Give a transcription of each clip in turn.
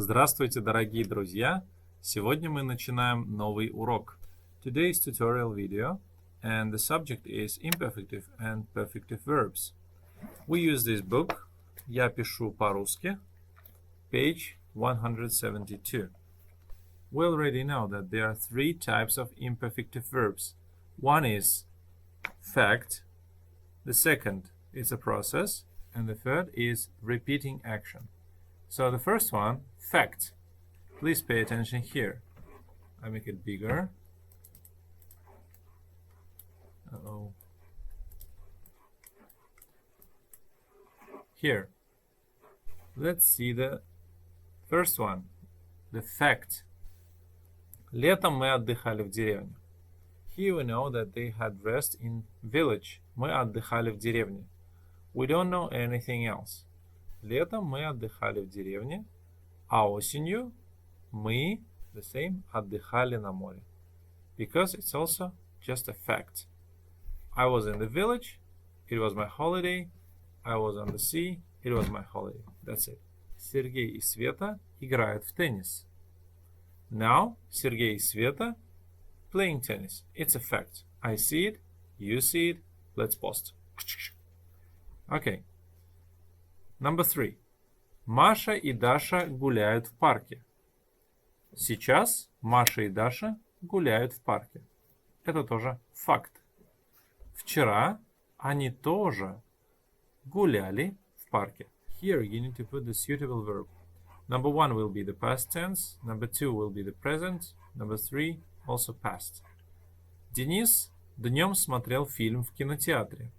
Здравствуйте, дорогие друзья! Сегодня мы начинаем новый урок. Today's tutorial video, and the subject is imperfective and perfective verbs. We use this book. Я пишу по-русски. Page 172. We already know that there are three types of imperfective verbs. One is fact, the second is a process, and the third is repeating action. So the first one, fact. Please pay attention here. I make it bigger. Uh-oh. Here. Let's see the first one, the fact. Летом мы отдыхали в деревне. Here we know that they had rest in village. Мы отдыхали в деревне. We don't know anything else. Летом мы отдыхали в деревне, а осенью мы, the same, отдыхали на море. Because it's also just a fact. I was in the village, it was my holiday. I was on the sea, it was my holiday. That's it. Сергей и Света играют в теннис. Now, Сергей и Света playing tennis. It's a fact. I see it, you see it, let's post. Okay. Number 3. Маша и Даша гуляют в парке. Сейчас Маша и Даша гуляют в парке. Это тоже факт. Вчера они тоже гуляли в парке. Here you need to put the suitable verb. Number 1 will be the past tense. Number 2 will be the present. Number 3 also past. Денис днем смотрел фильм в кинотеатре.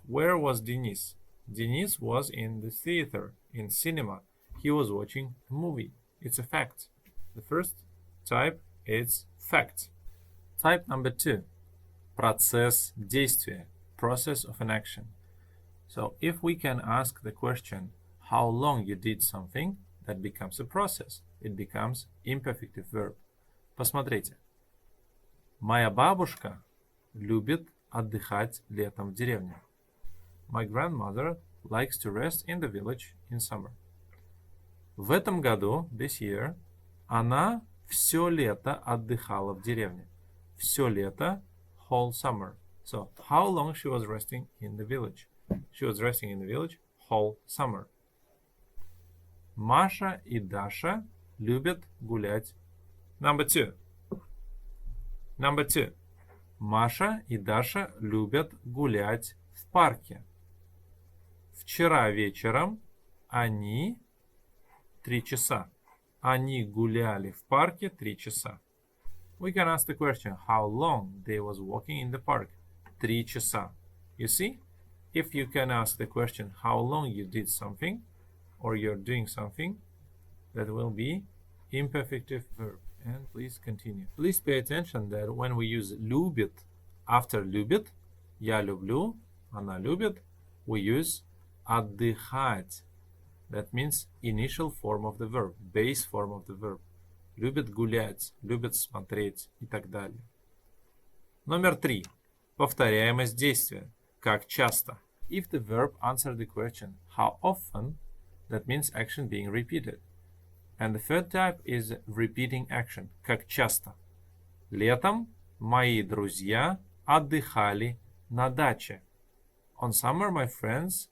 Where was Денис? Денис was in the theater, in cinema. He was watching a movie. It's a fact. The first type is fact. Type number 2. Процесс действия. Process of an action. So if we can ask the question, how long you did something, that becomes a process. It becomes imperfective verb. Посмотрите. Моя бабушка любит отдыхать летом в деревне. My grandmother likes to rest in the village in summer. В этом году, this year, она все лето отдыхала в деревне. Все лето, whole summer. So, how long she was resting in the village? She was resting in the village whole summer. Маша и Даша любят гулять. Number 2. Number 2. Маша и Даша любят гулять в парке. Вчера вечером они 3 часа. Они гуляли в парке 3 часа. We can ask the question, how long they was walking in the park? 3 часа. You see? If you can ask the question, how long you did something, or you're doing something, that will be imperfective verb. And please continue. Please pay attention that when we use любит after любит, я люблю, она любит, we use отдыхать. That means initial form of the verb, base form of the verb. Любит гулять, любит смотреть и так далее. Номер 3. Повторяемость действия. Как часто? If the verb answers the question, how often, that means action being repeated. And the third type is repeating action. Как часто? Летом мои друзья отдыхали на даче. On summer my friends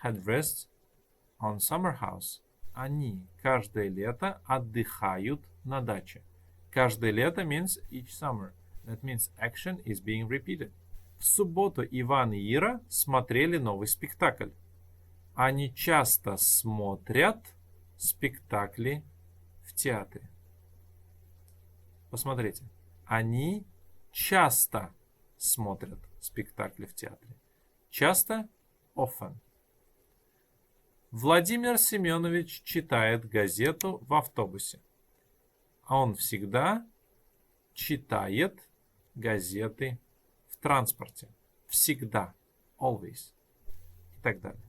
had rest on summer house. Они каждое лето отдыхают на даче. Каждое лето means each summer. That means action is being repeated. В субботу Иван и Ира смотрели новый спектакль. Они часто смотрят спектакли в театре. Посмотрите. Они часто смотрят спектакли в театре. Часто – often. Владимир Семенович читает газету в автобусе. Он всегда читает газеты в транспорте. Всегда. Always. И так далее.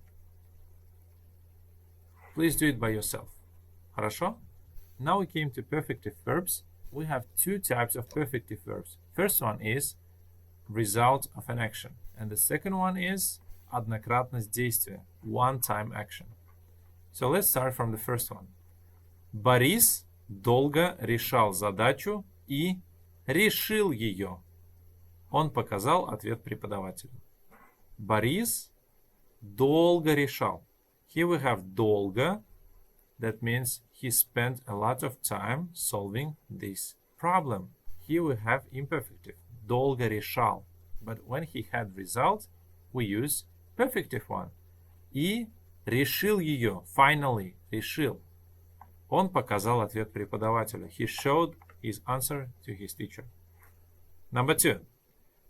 Please do it by yourself. Хорошо? Now we came to perfective verbs. We have two types of perfective verbs. First one is result of an action. And the second one is однократность действия. One-time action. So let's start from the first one. Борис долго решал задачу и решил ее. Он показал ответ преподавателю. Борис долго решал. Here we have долго. That means he spent a lot of time solving this problem. Here we have imperfective. Долго решал. But when he had result, we use perfective one. И решил ее. Finally, решил. Он показал ответ преподавателю. He showed his answer to his teacher. Number 2.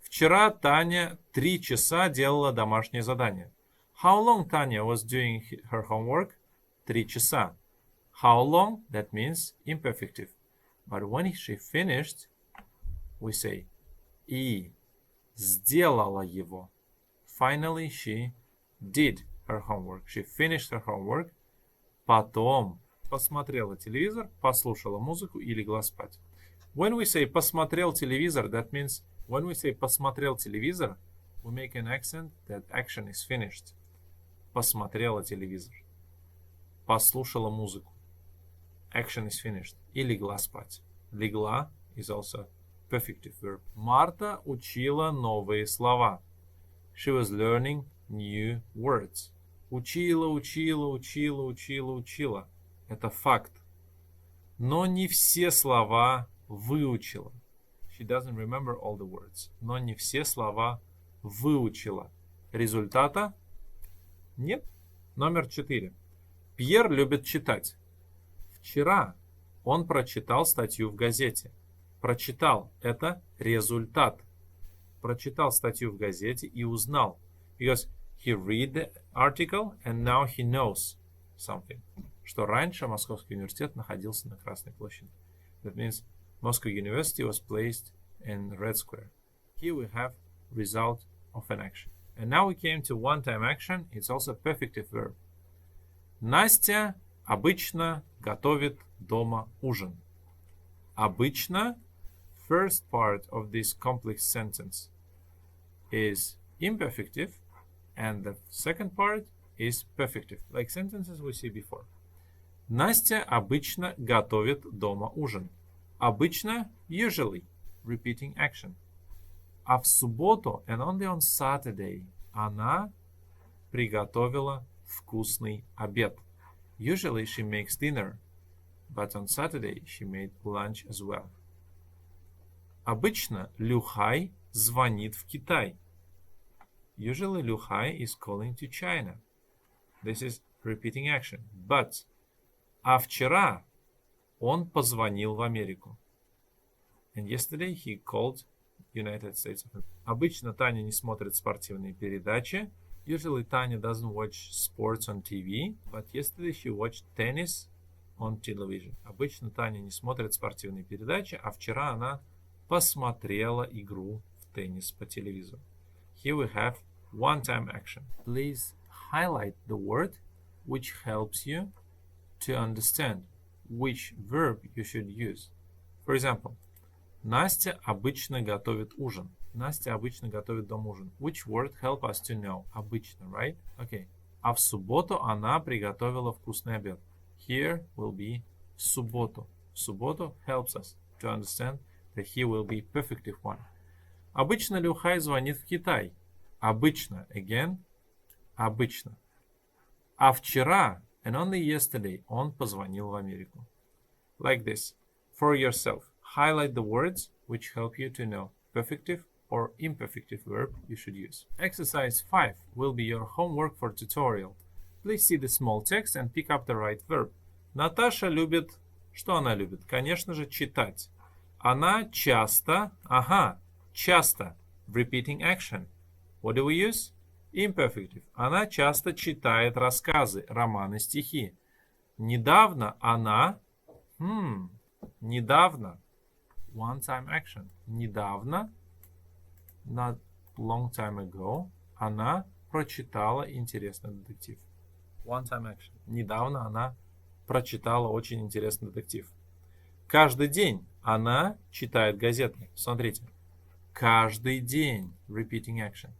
Вчера Таня 3 часа делала домашнее задание. How long Tanya was doing her homework? 3 часа. How long? That means imperfective. But when she finished, we say и сделала его. Finally, she did her homework. She finished her homework. Потом посмотрела телевизор, послушала музыку и легла спать. When we say посмотрел телевизор, that means when we say посмотрел телевизор, we make an accent that action is finished. Посмотрела телевизор. Послушала музыку. Action is finished. И легла спать. Легла is also perfective verb. Марта учила новые слова. She was learning new words. Учила. Это факт. Но не все слова выучила. She doesn't remember all the words. Но не все слова выучила. Результата? Нет. Номер 4. Пьер любит читать. Вчера он прочитал статью в газете. Прочитал – это результат. Прочитал статью в газете и узнал. Because he read the article and now he knows something. Что раньше Московский университет находился на Красной площади. That means Moscow University was placed in Red Square. Here we have result of an action. And now we came to one-time action. It's also perfective verb. Настя обычно готовит дома ужин. Обычно, first part of this complex sentence is imperfective, and the second part is perfective, like sentences we see before. Настя обычно готовит дома ужин. Обычно, usually, repeating action. А в субботу, and only on Saturday, она приготовила вкусный обед. Usually she makes dinner, but on Saturday she made lunch as well. Обычно Люхай звонит в Китай. Usually Люхай is calling to China. This is repeating action. But а вчера он позвонил в Америку. And yesterday he called United States of America. Обычно Таня не смотрит спортивные передачи. Usually Tanya doesn't watch sports on TV, but yesterday she watched tennis on television. Обычно Таня не смотрит спортивные передачи, а вчера она посмотрела игру в теннис по телевизору. Here we have one-time action. Please highlight the word which helps you to understand which verb you should use. For example, Настя обычно готовит ужин. Настя обычно готовит дома ужин. Which word help us to know? Обычно, right? Okay. А в субботу она приготовила вкусный обед. Here will be в субботу. В субботу helps us to understand that here will be perfective one. Обычно Люхай звонит в Китай. Обычно, again, обычно. А вчера, and only yesterday, он позвонил в Америку. Like this. For yourself, highlight the words which help you to know perfective or imperfective verb you should use. Exercise 5 will be your homework for tutorial. Please see the small text and pick up the right verb. Наташа любит... Что она любит? Конечно же, читать. Она часто... часто. Repeating action. What do we use? Imperfective. Она часто читает рассказы, романы, стихи. Недавно она... Недавно. One-time action. Недавно, not long time ago, она прочитала интересный детектив. One-time action. Недавно она прочитала очень интересный детектив. Каждый день она читает газеты. Смотрите. Каждый день. Repeating action.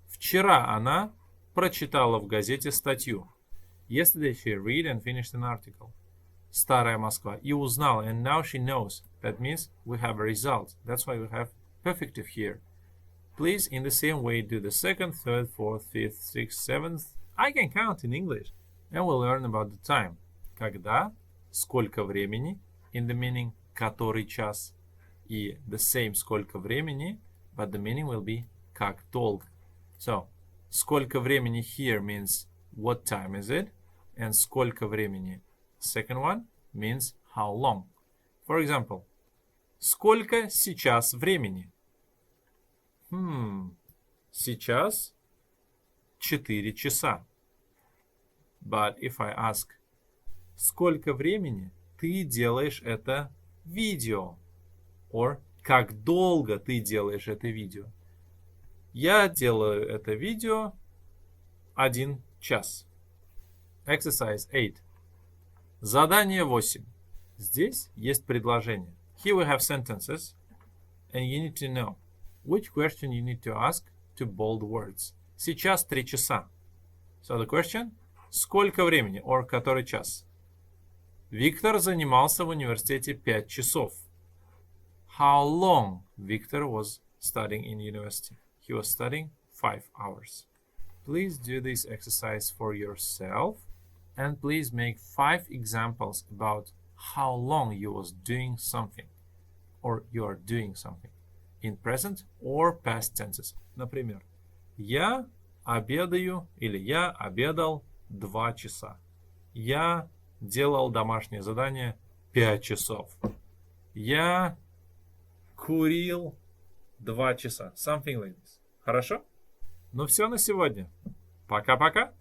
Вчера она прочитала в газете статью. Yesterday she read and finished an article. Старая Москва. И узнала. And now she knows. That means we have a result. That's why we have perfective here. Please, in the same way, do the second, third, fourth, fifth, sixth, seventh. I can count in English. And we'll learn about the time. Когда, сколько времени, in the meaning который час. И the same сколько времени, but the meaning will be как долго. So, сколько времени here means what time is it? And сколько времени, second one, means how long. For example, сколько сейчас времени? Сейчас 4 часа. But if I ask, сколько времени ты делаешь это видео? Or как долго ты делаешь это видео? Я делаю это видео 1 час. Exercise 8. Задание 8. Здесь есть предложение. Here we have sentences, and you need to know which question you need to ask to bold words. Сейчас 3 часа. So the question, сколько времени, or который час? Виктор занимался в университете 5 часов. How long Victor was studying in university? He was studying 5 hours. Please do this exercise for yourself, and please make 5 examples about how long you was doing something, or you are doing something, in present or past tenses. Например, я обедаю или я обедал 2 часа. Я делал домашнее задание 5 часов. Я курил 2 часа. Something like this. Хорошо? Ну все на сегодня. Пока-пока.